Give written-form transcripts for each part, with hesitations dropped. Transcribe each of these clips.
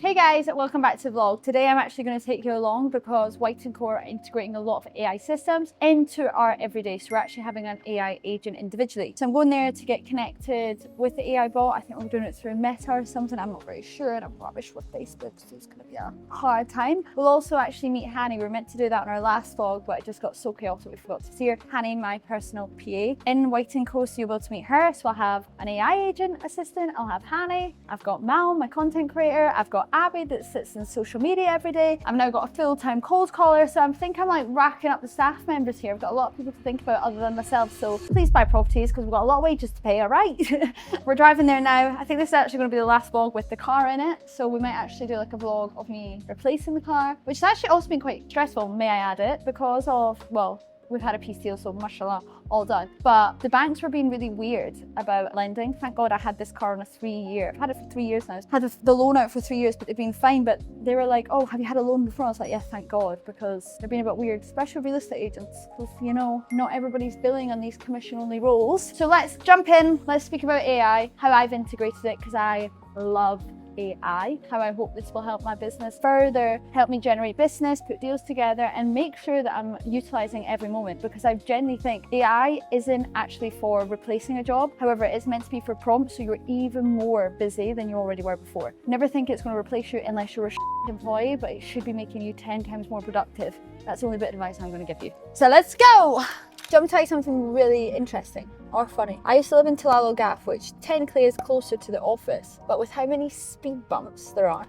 Hey guys, welcome back to the vlog. Today I'm actually going to take you along because White & Co are integrating a lot of AI systems into our everyday. So we're actually having an AI agent individually. So I'm going there to get connected with the AI bot. I think I'm doing it through Meta or something. I'm not very sure, and I'm rubbish with Facebook, so it's going to be a hard time. We'll also actually meet Hanny. We were meant to do that in our last vlog, but it just got so chaotic we forgot to see her. Hanny, my personal PA in White & Co, so you'll be able to meet her. So I'll have an AI agent assistant. I'll have Hanny. I've got Mal, my content creator. I've got Abby that sits in social media every day. I've now got a full-time cold caller, so I'm like racking up the staff members here. I've got a lot of people to think about other than myself, so please buy properties because we've got a lot of wages to pay, all right? We're driving there now. I think this is actually going to be the last vlog with the car in it, so we might actually do like a vlog of me replacing the car, which has actually also been quite stressful, may I add it, because of, well, we've had a peace deal, so mashallah, all done. But the banks were being really weird about lending. Thank God I had this car on a 3-year. I've had it for 3 years now. I had the loan out for 3 years, but they've been fine. But they were like, oh, have you had a loan before? I was like, yes, thank God, because they're being a bit weird, especially real estate agents, because, you know, not everybody's billing on these commission-only roles. So let's jump in. Let's speak about AI, how I've integrated it, because I love AI, how I hope this will help my business further, help me generate business, put deals together, and make sure that I'm utilizing every moment, because I genuinely think AI isn't actually for replacing a job. However, it is meant to be for prompts, so you're even more busy than you already were before. Never think it's going to replace you unless you're a employee, but it should be making you 10 times more productive. That's the only bit of advice I'm going to give you. So let's go! Do you want me to tell you something really interesting or funny? I used to live in Talalo Gaff, which technically is closer to the office, but with how many speed bumps there are,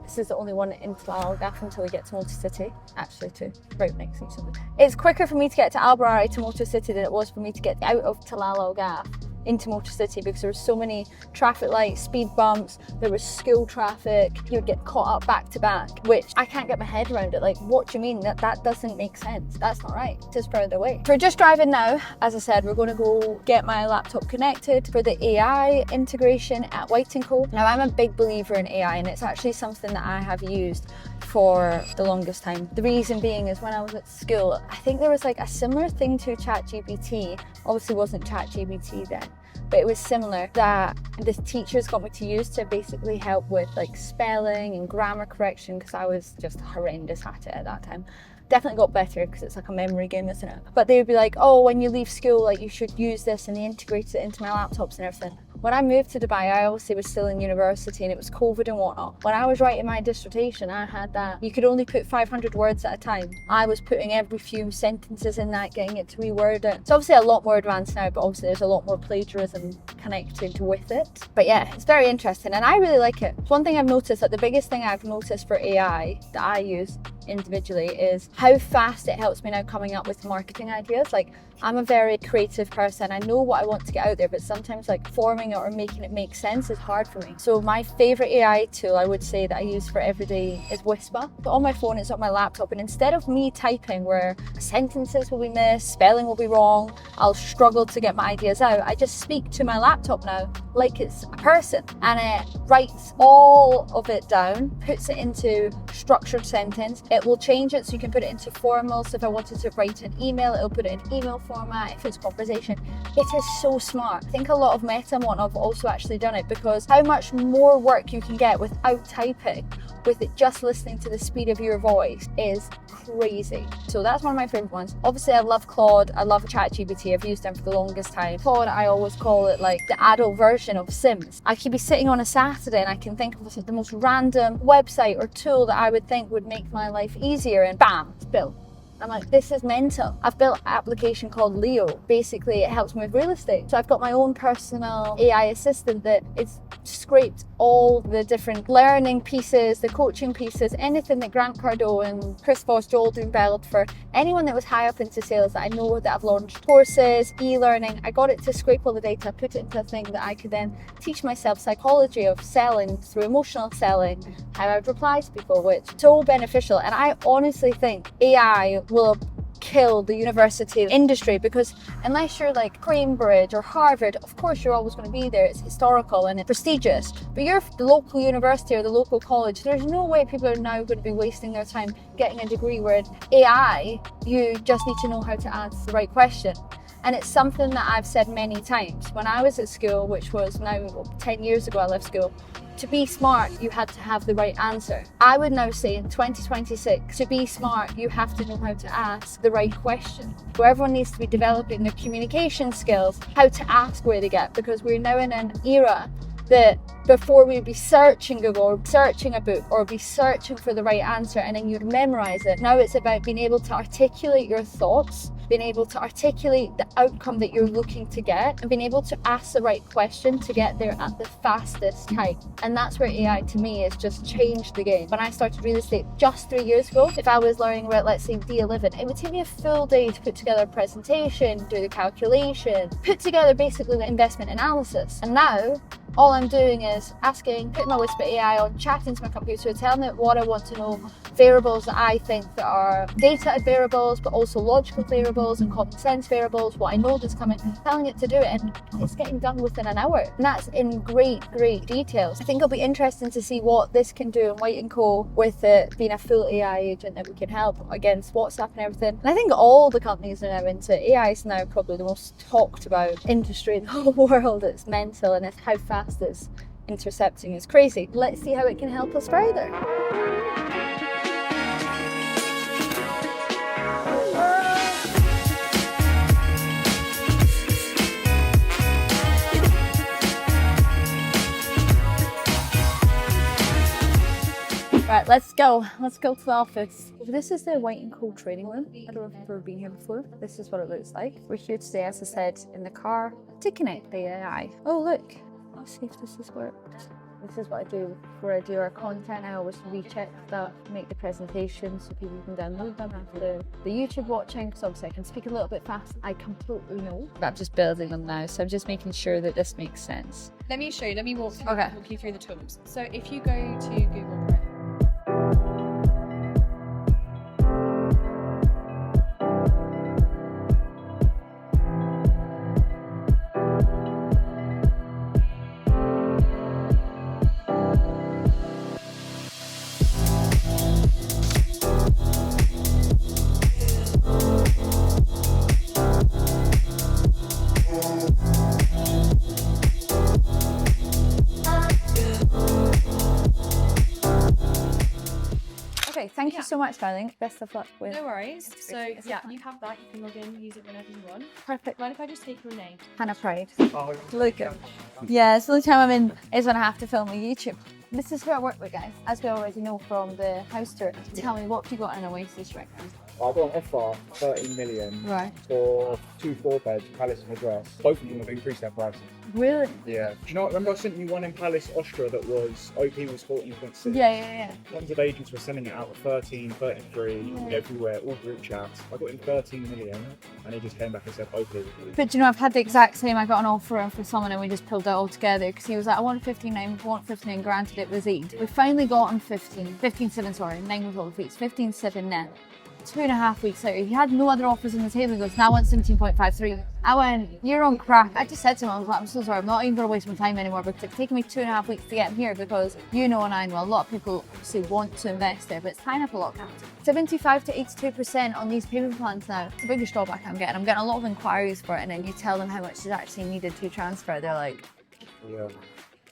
this is the only one in Talalo Gaff until we get to Motor City. Actually, two, right next to each other. It's quicker for me to get to Albury to Motor City than it was for me to get out of Talalo Gaff into Motor City, because there were so many traffic lights, speed bumps, there was school traffic, you'd get caught up back to back, which I can't get my head around it. Like, what do you mean? That doesn't make sense. That's not right. It's just further away. So we're just driving now. As I said, we're going to go get my laptop connected for the AI integration at White & Co. Now, I'm a big believer in AI, and it's actually something that I have used for the longest time. The reason being is when I was at school, I think there was like a similar thing to ChatGPT. Obviously wasn't ChatGPT then, but it was similar, that the teachers got me to use to basically help with like spelling and grammar correction, because I was just horrendous at it at that time. Definitely got better because it's like a memory game, isn't it? But they would be like, oh, when you leave school, like you should use this, and they integrated it into my laptops and everything. When I moved to Dubai, I obviously was still in university and it was COVID and whatnot. When I was writing my dissertation, I had that you could only put 500 words at a time. I was putting every few sentences in that, getting it to reword it. It's obviously a lot more advanced now, but obviously there's a lot more plagiarism connected with it. But yeah, it's very interesting and I really like it. One thing I've noticed, that the biggest thing I've noticed for AI that I use individually is how fast it helps me now coming up with marketing ideas. Like, I'm a very creative person. I know what I want to get out there, but sometimes like forming it or making it make sense is hard for me. So my favorite AI tool I would say that I use for every day is Whisper. But on my phone, it's on my laptop, and instead of me typing where sentences will be missed, spelling will be wrong, I'll struggle to get my ideas out, I just speak to my laptop now like it's a person, and it writes all of it down, puts it into structured sentence. It will change it so you can put it into formals. So if I wanted to write an email, it'll put it in email format. If it's conversation, it is so smart. I think a lot of Meta and whatnot have also actually done it, because how much more work you can get without typing, with it just listening to the speed of your voice, is crazy. So that's one of my favorite ones. Obviously I love Claude, I love ChatGPT, I've used them for the longest time. Claude, I always call it like the adult version of Sims. I could be sitting on a Saturday and I can think of the most random website or tool that I would think would make my life easier, and bam, it's built. I'm like, this is mental. I've built an application called Leo. Basically, it helps me with real estate. So I've got my own personal AI assistant that it's scraped all the different learning pieces, the coaching pieces, anything that Grant Cardone, Chris Voss, Joel Doon Belford, anyone that was high up into sales that I know that I've launched courses, e-learning, I got it to scrape all the data, put it into a thing that I could then teach myself psychology of selling through emotional selling, how I'd reply to people, which is so beneficial. And I honestly think AI will kill the university industry, because unless you're like Cambridge or Harvard, of course you're always going to be there, it's historical and it's prestigious, but you're the local university or the local college, there's no way people are now going to be wasting their time getting a degree, where in AI you just need to know how to ask the right question. And it's something that I've said many times. When I was at school, which was now 10 years ago I left school, to be smart, you had to have the right answer. I would now say in 2026, to be smart, you have to know how to ask the right question. So everyone needs to be developing their communication skills, how to ask where they get, because we're now in an era that before we'd be searching Google or searching a book or be searching for the right answer and then you'd memorize it. Now it's about being able to articulate your thoughts, being able to articulate the outcome that you're looking to get, and being able to ask the right question to get there at the fastest time. And that's where AI to me has just changed the game. When I started real estate just 3 years ago, if I was learning about, let's say, D11, it would take me a full day to put together a presentation, do the calculation, put together basically the investment analysis. And now, all I'm doing is asking, putting my Whisper AI on, chatting to my computer, telling it what I want to know, variables that I think that are data variables, but also logical variables and common sense variables, what I know that's coming, telling it to do it, and it's getting done within an hour. And that's in great details. I think it'll be interesting to see what this can do in White & Co. with it being a full AI agent that we can help against WhatsApp and everything. And I think all the companies are now into it. AI is now probably the most talked about industry in the whole world. It's mental, and it's how fast it's intercepting is crazy. Let's see how it can help us further. Right, let's go to the office. This is the White & Co training room. I don't know if you've ever been here before. This is what it looks like. We're here today, as I said, in the car to connect the AI. Oh look, let's see if this has worked. This is what I do before I do our content. I always recheck that, make the presentations so people can download them after the YouTube watching, because obviously I can speak a little bit fast. I completely know. But I'm just building them now, so I'm just making sure that this makes sense. Let me show you, let me walk you through the tools. So if you go to Google Chrome, Thank you so much, darling. Best of luck with. no worries. So yeah, you have that. You can log in, use it whenever you want. Perfect. Mind if I just take your name? Hannah Pride. Oh, look at. Yeah, it's the only time I'm in is when I have to film a YouTube. This is who I work with, guys. As we already know from the house tour. Tell me, what have you got in Oasis right now? I've got an offer, 13 million, right, for 2 4-beds, Palace and Address. Both of them have increased their prices. Really? Yeah. Do you know, remember I sent you one in Palace, Austria that was, OP was 14.6? Yeah. Tons of agents were selling it out at 13, 33, everywhere, all group chats. I got him 13 million and he just came back and said OP. But you know, I've had the exact same. I got an offer for someone and we just pulled it all together because he was like, I want 15, granted it was 8. We finally got him 15.7, sorry, 9 with all the fees, 15.7 net. 2.5 weeks later, he had no other offers on the table. He goes, now I want 17.53. I went, you're on crack. I just said to him, I was like, I'm so sorry, I'm not even going to waste my time anymore because it's taken me 2.5 weeks to get him here because you know and I know a lot of people obviously want to invest there, but it's tying up a lot of capital. 75 to 82% on these payment plans now. It's the biggest drawback I'm getting. I'm getting a lot of inquiries for it, and then you tell them how much is actually needed to transfer. They're like, Yeah.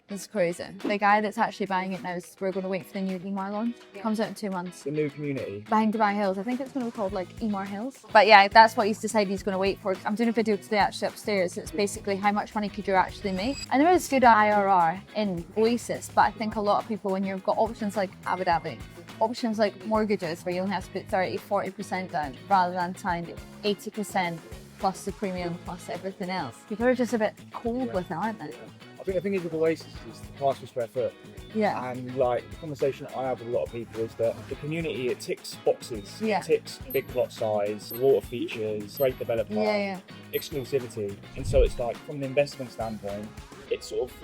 this is crazy. The guy that's actually buying it now is, we're going to wait for the new Emaar launch. Comes out in 2 months. The new community. Behind Dubai Hills. I think it's going to be called like Emaar Hills. But yeah, that's what he's decided he's going to wait for. I'm doing a video today actually upstairs. It's basically how much money could you actually make. And there is good IRR in Oasis, but I think a lot of people, when you've got options like Abu Dhabi, options like mortgages where you only have to put 30, 40% down rather than tying 80% plus the premium plus everything else. People are just a bit cold with it, aren't they? I think the thing is with Oasis is the price per square foot. Yeah. And like the conversation I have with a lot of people is that the community, it ticks boxes. Yeah. It ticks big plot size, water features, great developer, exclusivity. And so it's like from an investment standpoint, it sort of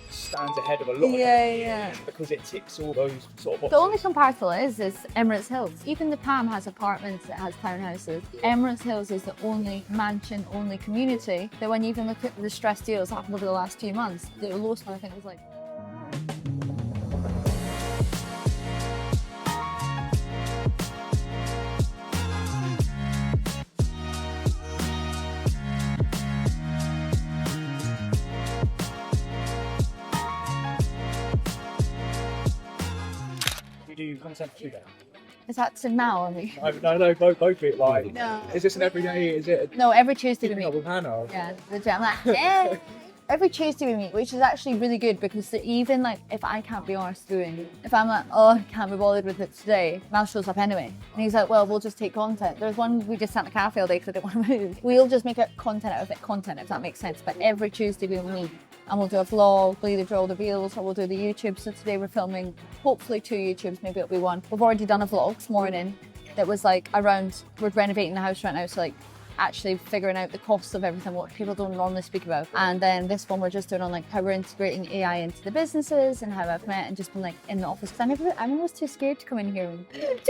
stands ahead of a lot of because it ticks all those sort of boxes. The only comparable is Emirates Hills. Even the Palm has apartments, it has townhouses. Emirates Hills is the only mansion-only community that when you even look at the stress deals that happened over the last few months, the lowest one I think was like you do content today? Is that to now? I mean? No, both of it. Like, No. is this an everyday? Is it? No, every Tuesday we Keeping up meet. with Hannah? Yeah, legit. I'm like, yeah. Every Tuesday we meet, which is actually really good because even like if I can't be honest doing, if I'm like, oh, I can't be bothered with it today, Mal shows up anyway. And he's like, well, we'll just take content. There's one we just sat in the cafe all day because I didn't want to move. We'll just make content out of it, content, if that makes sense. But every Tuesday we'll meet and we'll do a vlog, we'll either do all the reels or we'll do the YouTube. So today we're filming hopefully 2 YouTubes, maybe it'll be 1. We've already done a vlog this morning that was like around, we're renovating the house right now, so like actually figuring out the costs of everything, what people don't normally speak about. And then this one we're just doing on like how we're integrating AI into the businesses and how I've met and just been like in the office. Because I'm almost too scared to come in here.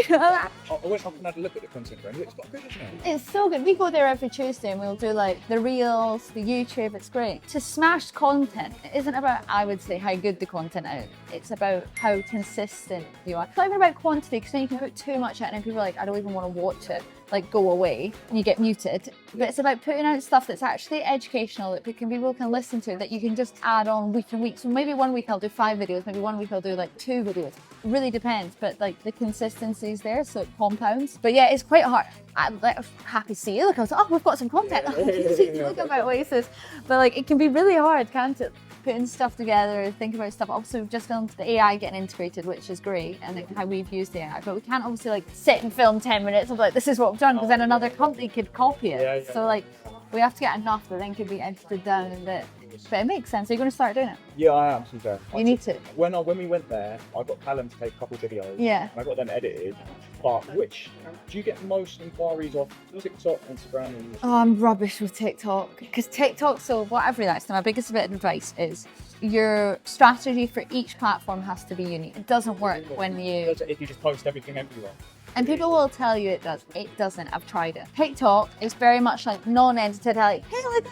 I went up and had a look at the content brand. It's quite good, isn't it? It's so good. We go there every Tuesday and we'll do like the reels, the YouTube. It's great. To smash content, it isn't about, I would say, how good the content is. It's about how consistent you are. It's not even about quantity, because then you can put too much out and then people are like, I don't even want to watch it. Like go away and you get muted. But it's about putting out stuff that's actually educational, that people can listen to, that you can just add on week and week. So maybe 1 week I'll do 5 videos, maybe 1 week I'll do like 2 videos. It really depends, but like the consistency is there, so it compounds. But yeah, it's quite hard. I'm like happy to see you. Look, I was like, oh, we've got some content. Look at Emaar Oasis. But like it can be really hard, can't it? Putting stuff together, think about stuff. Obviously, we've just filmed the AI getting integrated, which is great, and like how we've used the AI. But we can't obviously like sit and film 10 minutes of like, this is what we've done, because then another company could copy it. So like, we have to get enough that then could be edited down a bit. But it makes sense. Are you going to start doing it? Yeah, I am. To be fair. You need to. When we went there, I got Callum to take a couple of videos. Yeah. And I got them edited. But do you get most inquiries off TikTok, Instagram? And... Oh, I'm rubbish with TikTok. Because TikTok, so what I've realised, my biggest bit of advice is your strategy for each platform has to be unique. It doesn't work when you... If you just post everything everywhere. And people will tell you it does. It doesn't. I've tried it. TikTok is very much like non-edited, like, hey, look,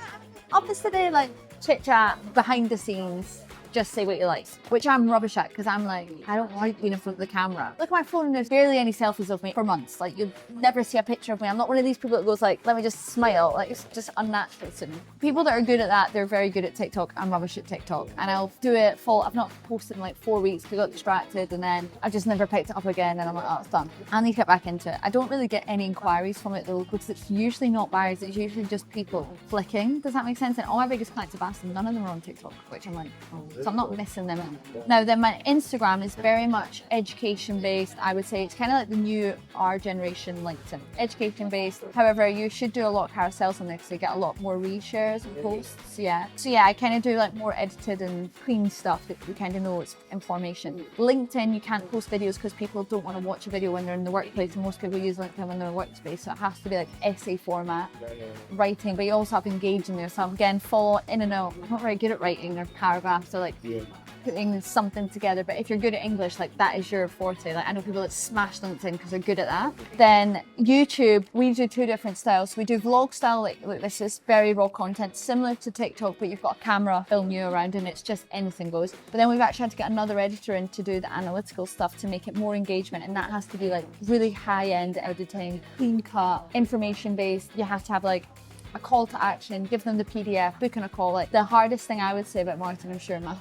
up this today, like chit chat, behind the scenes. Just say what you like, which I'm rubbish at, because I'm like, I don't like being in front of the camera. Look at my phone and there's barely any selfies of me for months. Like you'll never see a picture of me. I'm not one of these people that goes like, let me just smile. Like it's just unnatural to me. People that are good at that, they're very good at TikTok. I'm rubbish at TikTok, and I'll do it full. I've not posted in like 4 weeks because I got distracted, and then I've just never picked it up again, and I'm like, oh, it's done. I need to get back into it. I don't really get any inquiries from it though, because it's usually not buyers. It's usually just people flicking. Does that make sense? And all my biggest clients have asked them, none of them are on TikTok, which I'm like, oh. So I'm not missing them. Now then my Instagram is very much education based. I would say it's kind of like the new our generation LinkedIn, education based. However, you should do a lot of carousels on there so you get a lot more reshares and posts. So yeah, I kind of do like more edited and clean stuff that you kind of know it's information. LinkedIn, you can't post videos because people don't want to watch a video when they're in the workplace, and most people use LinkedIn when they're in the workspace, so it has to be like essay format, writing, but you also have to engage in there. So again, follow in and out. I'm not very good at writing or paragraphs or like putting something together, but if you're good at English, like that is your forte. Like I know people that smash LinkedIn because they're good at that. Then YouTube, we do 2 different styles. We do vlog style, like this is very raw content, similar to TikTok, but you've got a camera film you around and it's just anything goes. But then we've actually had to get another editor in to do the analytical stuff to make it more engagement, and that has to be like really high-end editing, clean cut, information based. You have to have like a call to action, give them the PDF, booking a call. Like the hardest thing I would say about marketing, I'm sure Mal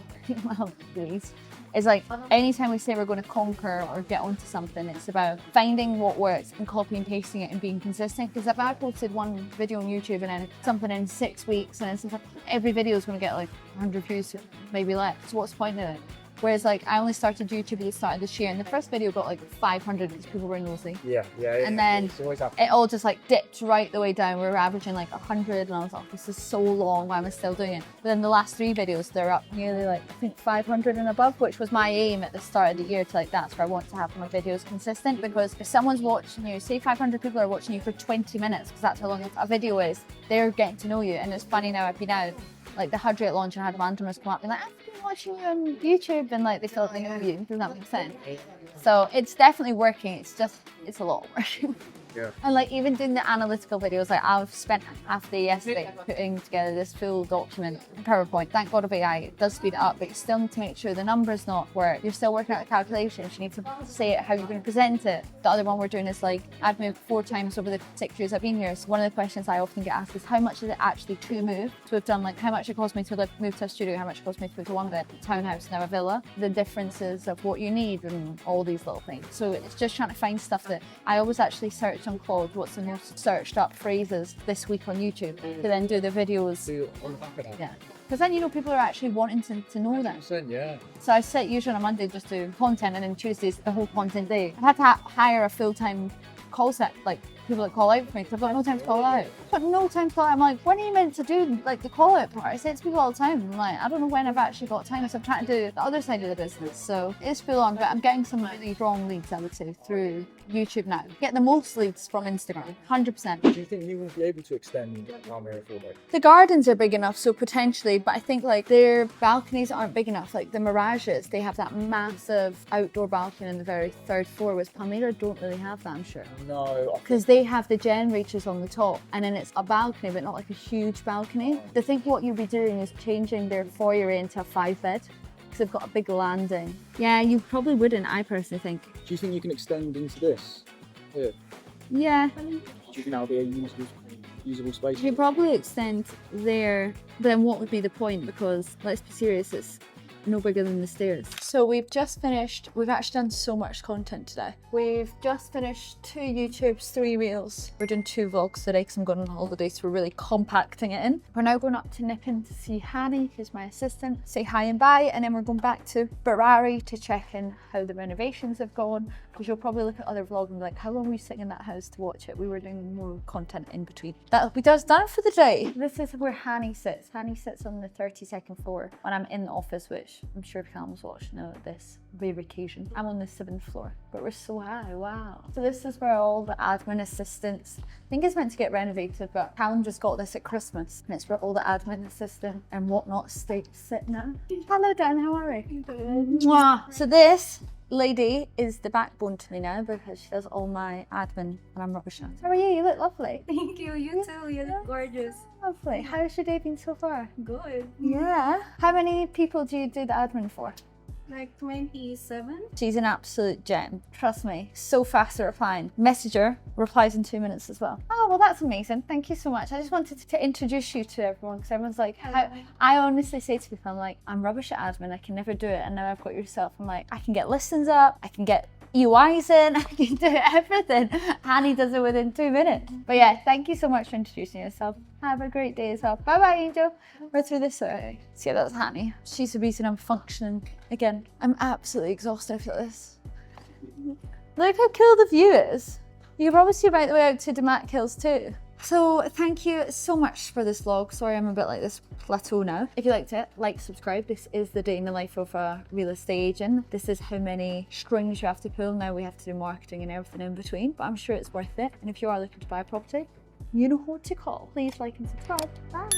agrees, is like anytime we say we're going to conquer or get onto something, it's about finding what works and copy and pasting it and being consistent. Because if I posted one video on YouTube and then something in 6 weeks, and it's like every video is going to get like 100 views, maybe less. So what's the point in it? Whereas like I only started YouTube at the start of this year, and the first video got like 500 because people were nosy. Yeah. And then it all just like dipped right the way down. We were averaging like 100, and I was like, this is so long, why am I still doing it? But then the last 3 videos, they're up nearly like, I think 500 and above, which was my aim at the start of the year, to like, that's where I want to have my videos consistent. Because if someone's watching you, say 500 people are watching you for 20 minutes, because that's how long a video is, they're getting to know you. And it's funny now, I've been out, like the Hydrate launch, and I had randomers come up and be like, I've been watching you on YouTube, and like they feel like they know you. Does that make sense? So it's definitely working. It's just, it's a lot of work. Yeah. And like even doing the analytical videos, like I've spent half the day yesterday putting together this full document in PowerPoint. Thank God of AI, it does speed it up, but you still need to make sure the numbers not work. You're still working out the calculations. You need to say it how you're going to present it. The other one we're doing is like, I've moved 4 times over the 6 years I've been here. So one of the questions I often get asked is how much is it actually to move? So we've done like how much it cost me to move to a studio, how much it cost me to move to 1-bed townhouse, now a villa, the differences of what you need and all these little things. So it's just trying to find stuff that I always actually search on Claude, what's the most searched up phrases this week on YouTube, to then do the videos. So on the back of that. Yeah. Because then, you know, people are actually wanting to know that. Yeah. So I sit usually on a Monday just do content, and then Tuesday's the whole content day. I've had to hire a full-time call set, like people that call out for me, because I've got no time to call out. I've got no time to call out. I'm like, when are you meant to do like the call out part? I say it to people all the time. I'm like, I don't know when I've actually got time, so I'm trying to do the other side of the business. So it's full on, but I'm getting some really strong leads, I would say, through YouTube now. Get the most leads from Instagram, 100%. Do you think you will be able to extend Palmyra Forward? The gardens are big enough, so potentially, but I think like their balconies aren't big enough. Like the Mirages, they have that massive outdoor balcony on the very 3rd floor, whereas Palmyra don't really have that, I'm sure. No. Because they have the generators on the top, and then it's a balcony, but not like a huge balcony. I think what you'll be doing is changing their foyer into a 5-bed, because they've got a big landing. Yeah, you probably wouldn't, I personally think. Do you think you can extend into this? Here. Yeah. Do you think that'll be a usable space? You could probably extend there, but then what would be the point? Because let's be serious, it's no bigger than the stairs. So we've just finished, we've actually done so much content today. We've just finished 2 YouTubes, 3 reels. We're doing 2 vlogs today because I'm going on holiday, so we're really compacting it in. We're now going up to Nippon to see Hanny, who's my assistant, say hi and bye, and then we're going back to Barari to check in how the renovations have gone, because you'll probably look at other vlogs and be like, how long were you sitting in that house to watch it? We were doing more content in between. That'll be done for the day. This is where Hanny sits. Hanny sits on the 32nd floor when I'm in the office, which I'm sure Callum's watched now at this rare occasion. I'm on the 7th floor, but we're so high, wow. So this is where all the admin assistants, I think it's meant to get renovated, but Callum just got this at Christmas, and it's where all the admin assistant and whatnot sit now. Hello Dan, how are we? Good. Mwah. So this lady is the backbone to me now, because she does all my admin and I'm rubbish at it. How are you? You look lovely. Thank you, you too, you look gorgeous. Lovely. How's your day been so far? Good. Yeah. How many people do you do the admin for? Like 27? She's an absolute gem. Trust me. So fast at replying. Messenger replies in 2 minutes as well. Oh, well, that's amazing. Thank you so much. I just wanted to introduce you to everyone, because everyone's like, I honestly say to people, I'm like, I'm rubbish at admin. I can never do it. And now I've got yourself. I'm like, I can get listens up. I can get EYs in. I can do everything. Hanny does it within 2 minutes. But yeah, thank you so much for introducing yourself. Have a great day as well. Bye bye, Angel. We're through this way. So yeah, that's Hanny. She's the reason I'm functioning again. I'm absolutely exhausted after this. Look how cool the view is. You can probably see right the way out to Damac Hills too. So thank you so much for this vlog. Sorry I'm a bit like this plateau now. If you liked it, like, subscribe. This is the day in the life of a real estate agent. This is how many strings you have to pull. Now we have to do marketing and everything in between, but I'm sure it's worth it. And if you are looking to buy a property, you know who to call. Please like and subscribe. Bye.